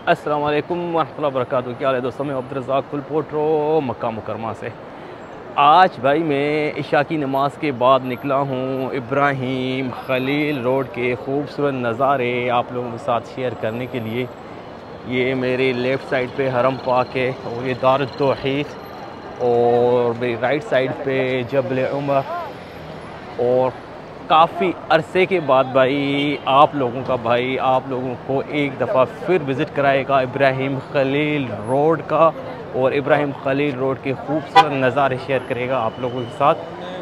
अस्सलाम वालेकुम वरहमतुल्लाहि वबरकातुहू। क्या हाल है दोस्तों? मैं अब्दुर्रज़ाक फुल पोट्रो मक्का मुकरमा से। आज भाई मैं इशा की नमाज के बाद निकला हूँ इब्राहिम खलील रोड के खूबसूरत नज़ारे आप लोगों के साथ शेयर करने के लिए। ये मेरे लेफ़्ट साइड पे हरम पाक है और ये दारुत तौहीद, और मेरी राइट साइड पे जबल उमर। और काफ़ी अरसे के बाद भाई आप लोगों को एक दफ़ा फिर विज़िट कराएगा इब्राहिम खलील रोड का, और इब्राहिम खलील रोड के खूबसूरत नज़ारे शेयर करेगा आप लोगों के साथ।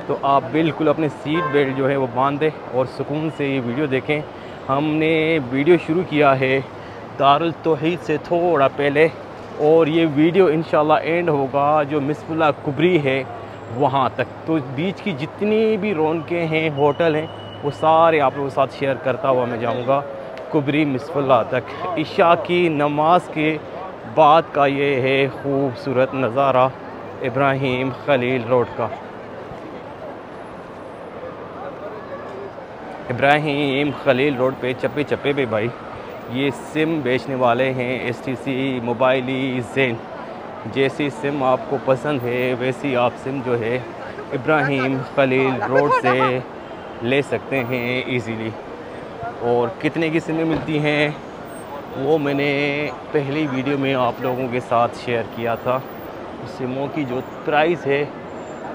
तो आप बिल्कुल अपने सीट बेल्ट जो है वो बांध दें और सुकून से ये वीडियो देखें। हमने वीडियो शुरू किया है दारुल तौहीद से थोड़ा पहले, और ये वीडियो इंशाल्लाह एंड होगा जो मिसफुल्ला कुबरी है वहाँ तक। तो बीच की जितनी भी रौनकें हैं, होटल हैं, वो सारे आप लोगों के साथ शेयर करता हुआ मैं जाऊँगा कुबरी मिसफुल्ला तक। इशा की नमाज के बाद का ये है खूबसूरत नज़ारा इब्राहिम खलील रोड का। इब्राहिम खलील रोड पे चप्पे चप्पे पे भाई ये सिम बेचने वाले हैं। STC मोबाइली ज़ेन। जैसी सिम आपको पसंद है वैसी आप सिम जो है इब्राहिम खलील रोड से ले सकते हैं इजीली। और कितने की सिमें मिलती हैं वो मैंने पहली वीडियो में आप लोगों के साथ शेयर किया था। सिमों की जो प्राइस है,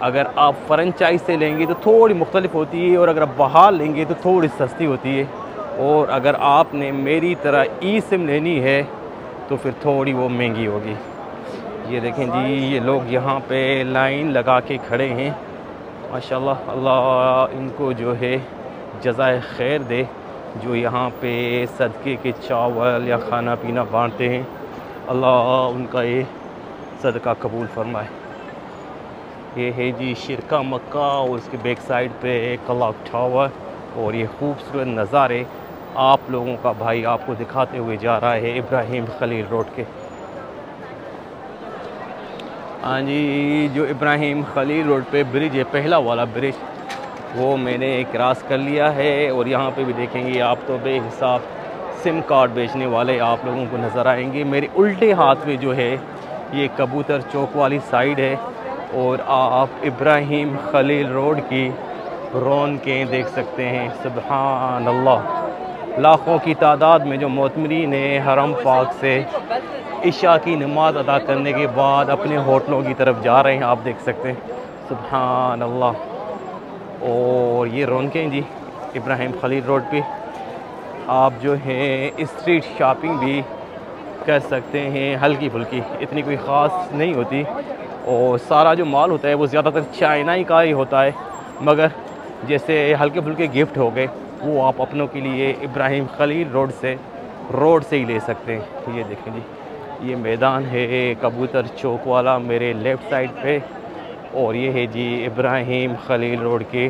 अगर आप फ्रेंचाइज से लेंगे तो थोड़ी मुख्तलिफ होती है, और अगर आप बाहर लेंगे तो थोड़ी सस्ती होती है। और अगर आपने मेरी तरह ई सिम लेनी है तो फिर थोड़ी वो महंगी होगी। ये देखें जी, ये लोग यहाँ पे लाइन लगा के खड़े हैं। माशाल्लाह, अल्लाह इनको जो है जज़ाए खैर दे, जो यहाँ पे सदक़े के चावल या खाना पीना बांटते हैं। अल्लाह उनका ये सदका कबूल फरमाए। ये है जी शिरका मक्का, और उसके बैक साइड पे क्लॉक टावर, और ये खूबसूरत नज़ारे आप लोगों का भाई आपको दिखाते हुए जा रहा है इब्राहिम खलील रोड के। हाँ जी, जो इब्राहिम खलील रोड पे ब्रिज है, पहला वाला ब्रिज, वो मैंने क्रॉस कर लिया है। और यहाँ पे भी देखेंगे आप तो बेहिसाब सिम कार्ड बेचने वाले आप लोगों को नज़र आएंगे। मेरे उल्टे हाथ में जो है ये कबूतर चौक वाली साइड है, और आप इब्राहिम खलील रोड की रौनकें देख सकते हैं। सुबहान अल्लाह, लाखों की तादाद में जो मोतमरीन हरम पाक से इशा की नमाज अदा करने के बाद अपने होटलों की तरफ जा रहे हैं, आप देख सकते हैं। सुबहान अल्लाह। और ये रौनकें जी इब्राहिम खलील रोड पे। आप जो है स्ट्रीट शॉपिंग भी कर सकते हैं, हल्की फुल्की, इतनी कोई ख़ास नहीं होती। और सारा जो माल होता है वो ज़्यादातर चाइना का ही होता है, मगर जैसे हल्के फुल्के गिफ्ट हो गए वो आप अपनों के लिए इब्राहिम खलील रोड से ही ले सकते हैं। ये देखें जी, ये मैदान है कबूतर चौक वाला मेरे लेफ़्ट साइड पे, और ये है जी इब्राहिम खलील रोड के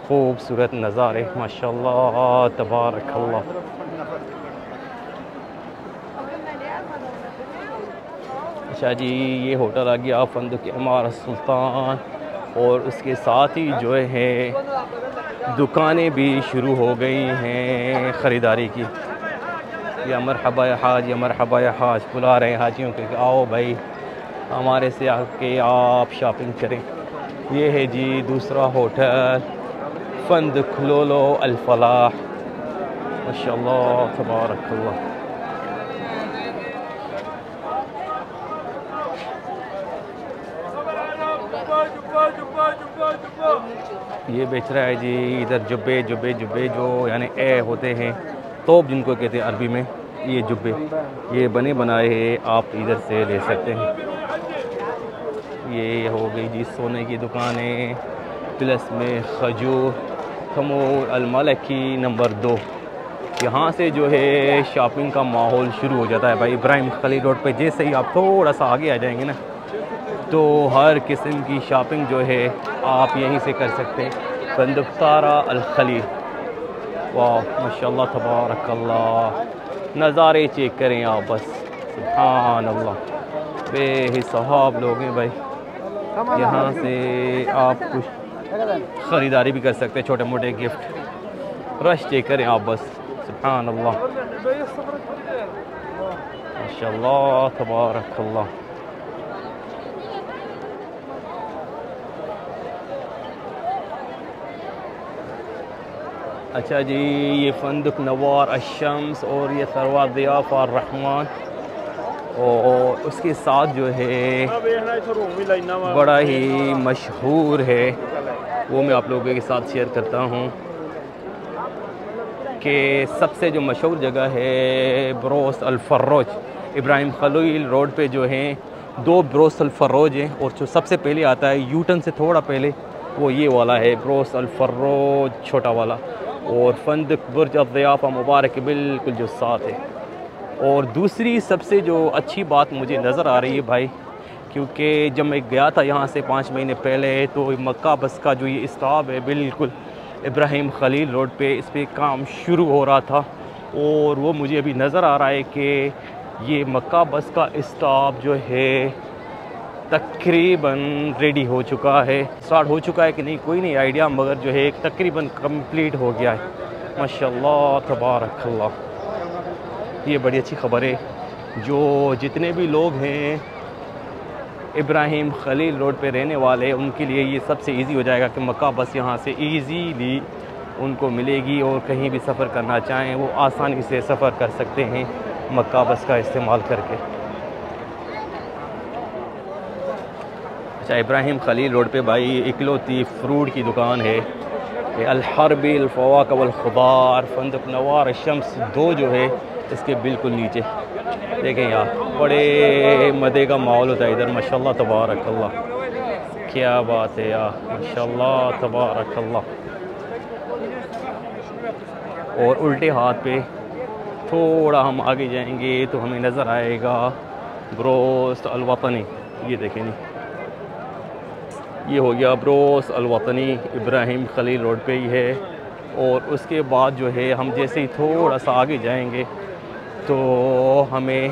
खूबसूरत नज़ारे। माशाल्लाह तबारकल्लाह। अच्छा जी, ये होटल आ गया फंदुक इमारत सुल्तान, और उसके साथ ही जो है दुकानें भी शुरू हो गई हैं ख़रीदारी की। या मरहबा या हाज, या मरहबा या हाज बुला रहे हैं हाजियों के, आओ भाई हमारे से आके आप शॉपिंग करें। ये है जी दूसरा होटल फंदुक लोलो अल फलाह। माशाल्लाह तबारकल्लाह। ये बेच रहा है जी इधर जुब्बे जुब्बे जुब्बे, जो यानी ए होते हैं, तोप जिनको कहते हैं अरबी में। ये जुब्बे ये बने बनाए हैं, आप इधर से ले सकते हैं। ये हो गई जी सोने की दुकानें, प्लस में खजूर खमोर अलमलकी नंबर 2। यहाँ से जो है शॉपिंग का माहौल शुरू हो जाता है भाई इब्राहिम खलील रोड पे। जैसे ही आप थोड़ा सा आगे आ जाएंगे ना, तो हर किस्म की शॉपिंग जो है आप यहीं से कर सकते हैं। फंदुक तारा अल खलील, वाह माशाल्लाह तबारकल्लाह। नज़ारे चेक करें आप बस, सुभान अल्लाह, बेहिसाब लोग हैं भाई। यहाँ से आप कुछ ख़रीदारी भी कर सकते हैं, छोटे मोटे गिफ्ट। रश चेक करें आप बस, सुभान अल्लाह। माशाल्लाह तबारकल्लाह। अच्छा जी, ये फंदुक नवार अशम्स और ये सरवा ज़ियाफ़ और रहमान, और उसके साथ जो है बड़ा ही मशहूर है, वो मैं आप लोगों के साथ शेयर करता हूँ कि सबसे जो मशहूर जगह है ब्रोस अल फर्रोज, इब्राहिम खलील रोड पे जो हैं दो ब्रोस अल फर्रोज हैं, और जो सबसे पहले आता है यूटन से थोड़ा पहले वो ये वाला है ब्रोस अल फर्रोज छोटा वाला, और फंदुक बुर्ज ज़ियाफ़ा मुबारक बिल्कुल जो साथ है। और दूसरी सबसे जो अच्छी बात मुझे नज़र आ रही है भाई, क्योंकि जब मैं गया था यहाँ से 5 महीने पहले, तो मक्का बस का जो ये स्टॉप है बिल्कुल इब्राहिम खलील रोड पे, इस पर काम शुरू हो रहा था, और वो मुझे अभी नज़र आ रहा है कि ये मक्का बस का स्टॉप जो है तकरीबन रेडी हो चुका है। स्टार्ट हो चुका है कि नहीं कोई नहीं आइडिया, मगर जो है तकरीबन कंप्लीट हो गया है। माशाल्लाह तबारकल्लाह, ये बड़ी अच्छी खबर है। जो जितने भी लोग हैं इब्राहिम खलील रोड पे रहने वाले, उनके लिए ये सबसे इजी हो जाएगा कि मक्का बस यहाँ से इजीली उनको मिलेगी, और कहीं भी सफ़र करना चाहें वो आसानी से सफ़र कर सकते हैं मक्का बस का इस्तेमाल करके। अच्छा, इब्राहिम खलील रोड पे भाई इकलौती फ्रूट की दुकान है, अल हरबी अल फवाक वल खुदार फंदुक नवार शम्स दो जो है इसके बिल्कुल नीचे देखें यार, बड़े मज़े का माहौल होता है इधर। माशाल्लाह तबारकल्लाह, क्या बात है यार, माशाल्लाह तबारकल्लाह। और उल्टे हाथ पे थोड़ा हम आगे जाएंगे तो हमें नज़र आएगा ब्रोस अल वतनी, ये देखें नहीं, ये हो गया ब्रोस अल वतनी, इब्राहिम खलील रोड पे ही है। और उसके बाद जो है हम जैसे ही थोड़ा सा आगे जाएंगे तो हमें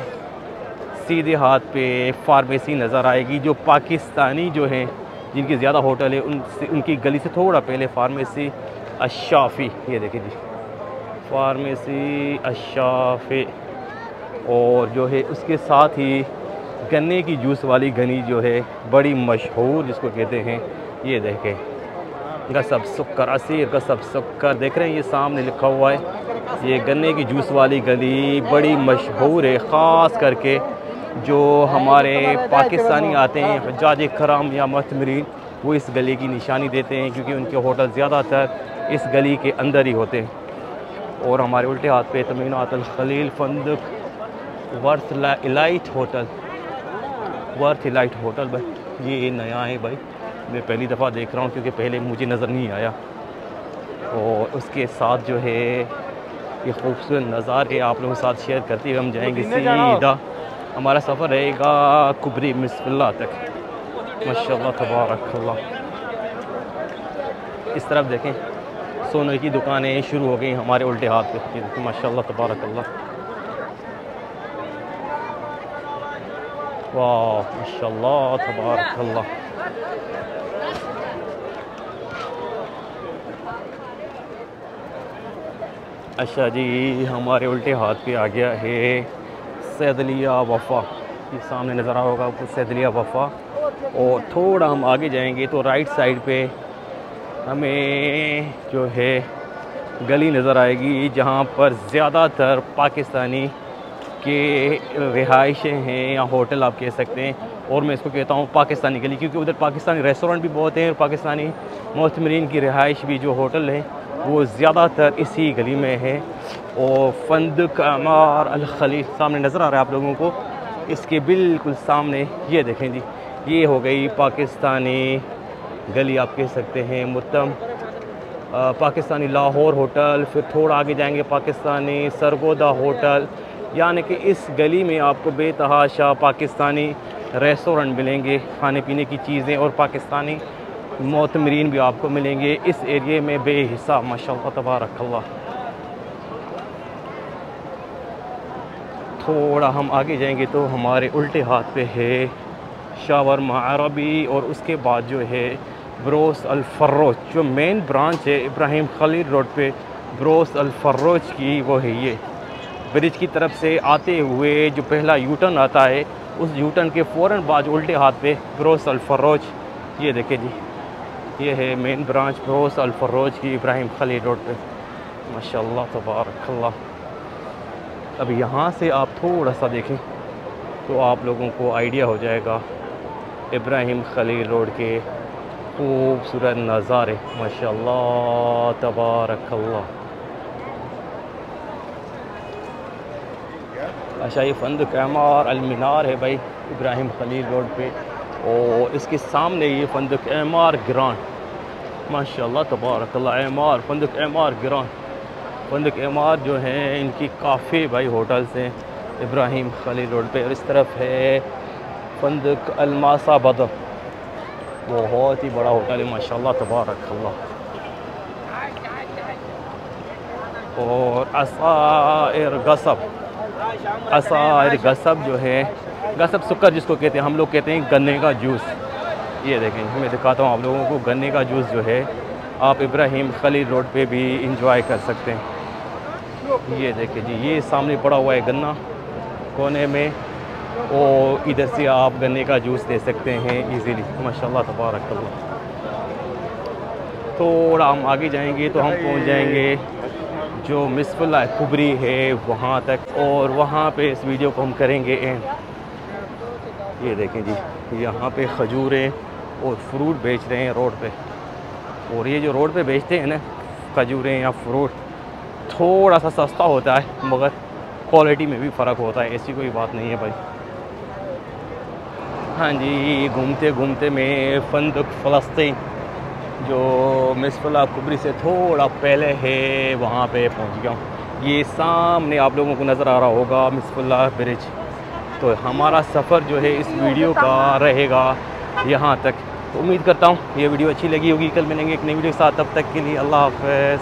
सीधे हाथ पे फार्मेसी नज़र आएगी, जो पाकिस्तानी जो हैं जिनकी ज़्यादा होटल है उनकी गली से थोड़ा पहले फार्मेसी अशाफ़ी, ये देखिए जी फार्मेसी अशाफ़ी। और जो है उसके साथ ही गन्ने की जूस वाली गनी जो है बड़ी मशहूर जिसको कहते हैं, ये देखें गसब सुक्कर असीर गसब सुक्कर, देख रहे हैं ये सामने लिखा हुआ है, ये गन्ने की जूस वाली गली बड़ी मशहूर है। ख़ास करके जो हमारे पाकिस्तानी आते हैं हज्जाज कराम या मुअतमरीन, वो इस गली की निशानी देते हैं, क्योंकि उनके होटल ज़्यादातर इस गली के अंदर ही होते हैं। और हमारे उल्टे हाथ पे तमीनात अल खलील फंदुक Worth Elite hotel, Worth Elite hotel भाई ये नया है भाई, मैं पहली दफ़ा देख रहा हूँ क्योंकि पहले मुझे नज़र नहीं आया। और उसके साथ जो है ये खूबसूरत नज़ारे आप लोगों के साथ शेयर करते हुए हम जाएंगे सीधा, हमारा सफ़र रहेगा कुबरी मिसफिल्ला तक। माशाल्लाह तबारकल्लाह, इस तरफ देखें सोने की दुकानें शुरू हो गई हमारे उल्टे हाथ पे, माशाल्लाह तबारकल्लाह, वाह माशाल्लाह तबारकल्लाह। अच्छा जी, हमारे उल्टे हाथ पे आ गया है सैदलिया वफ़ा, ये सामने नज़र आ रहा होगा आपको सैदलिया वफ़ा। और थोड़ा हम आगे जाएंगे तो राइट साइड पे हमें जो है गली नज़र आएगी जहाँ पर ज़्यादातर पाकिस्तानी के रिहाइशें हैं या होटल आप कह सकते हैं, और मैं इसको कहता हूँ पाकिस्तानी गली, क्योंकि उधर पाकिस्तानी रेस्टोरेंट भी बहुत हैं और पाकिस्तानी मुअतमरीन की रिहाइश भी जो होटल है वो ज़्यादातर इसी गली में है। और फंदुक अमार अल खलील सामने नज़र आ रहा है आप लोगों को, इसके बिल्कुल सामने ये देखें जी, ये हो गई पाकिस्तानी गली आप कह सकते हैं, मुत्तम पाकिस्तानी लाहौर होटल, फिर थोड़ा आगे जाएंगे पाकिस्तानी सरगोदा होटल, यानी कि इस गली में आपको बेतहाशा पाकिस्तानी रेस्टोरेंट मिलेंगे, खाने पीने की चीज़ें, और पाकिस्तानी मुअतमरीन भी आपको मिलेंगे इस एरिए में बेहिसाब। माशाअल्लाह तबारकल्लाह। थोड़ा हम आगे जाएंगे तो हमारे उल्टे हाथ पे है शावरमा अरबी, और उसके बाद जो है ब्रोस अल फर्रोज, जो मेन ब्रांच है इब्राहिम खलील रोड पे ब्रोस अल फर्रोज की, वो है ये ब्रिज की तरफ से आते हुए जो पहला यू टर्न आता है, उस यू टर्न के फ़ौरन बाद उल्टे हाथ पे ब्रोस अल फर्रोज, ये देखे जी, ये है मेन ब्रांच ब्रोस अल फर्रोज की इब्राहिम खलील रोड पे। माशाल्लाह तबारकल्लाह। अब यहाँ से आप थोड़ा सा देखें तो आप लोगों को आइडिया हो जाएगा इब्राहिम खलील रोड के खूबसूरत नज़ारे। माशाल्लाह तबारकल्लाह। अच्छा, ये फंदक एमार अल मीनार है भाई इब्राहिम खलील रोड पे, और इसके सामने ये फंदक एमार ग्रांड। माशाल्लाह तबारकल्लाह। एमार फंदक एमार ग्रांड, फंदक एमार जो हैं इनकी काफ़ी भाई होटल्स हैं इब्राहिम खलील रोड पे। और इस तरफ है फंदक अलमासा बदर, बहुत ही बड़ा होटल है माशाल्लाह तबारकल्लाह। और असायर गसब, असायर गसब जो है, गसब सुकर जिसको कहते हैं, हम लोग कहते हैं गन्ने का जूस। ये देखें, मैं दिखाता हूँ आप लोगों को गन्ने का जूस जो है आप इब्राहिम खलील रोड पे भी इंजॉय कर सकते हैं। ये देखें जी, ये सामने पड़ा हुआ है गन्ना कोने में, और इधर से आप गन्ने का जूस दे सकते हैं इजीली। माशाल्लाह तबारकल्लाह। थोड़ा हम आगे जाएंगे तो हम पहुंच जाएंगे जो मिसफुल्ला कुबरी है वहाँ तक, और वहाँ पे इस वीडियो को हम करेंगे एंड। ये देखें जी, यहाँ पे खजूरें और फ्रूट बेच रहे हैं रोड पे, और ये जो रोड पे बेचते हैं ना खजूरें या फ्रूट, थोड़ा सा सस्ता होता है मगर क्वालिटी में भी फ़र्क होता है, ऐसी कोई बात नहीं है भाई। हाँ जी, घूमते घूमते मैं फंदक फ़लस्तीन जो मिसफुल्ला कुबरी से थोड़ा पहले है वहाँ पे पहुँच गया हूँ। ये सामने आप लोगों को नज़र आ रहा होगा मिसफुल्ला ब्रिज। तो हमारा सफ़र जो है इस वीडियो का रहेगा यहाँ तक। तो उम्मीद करता हूँ ये वीडियो अच्छी लगी होगी। कल मिलेंगे एक नई वीडियो के साथ, तब तक के लिए अल्लाह हाफ़िज़।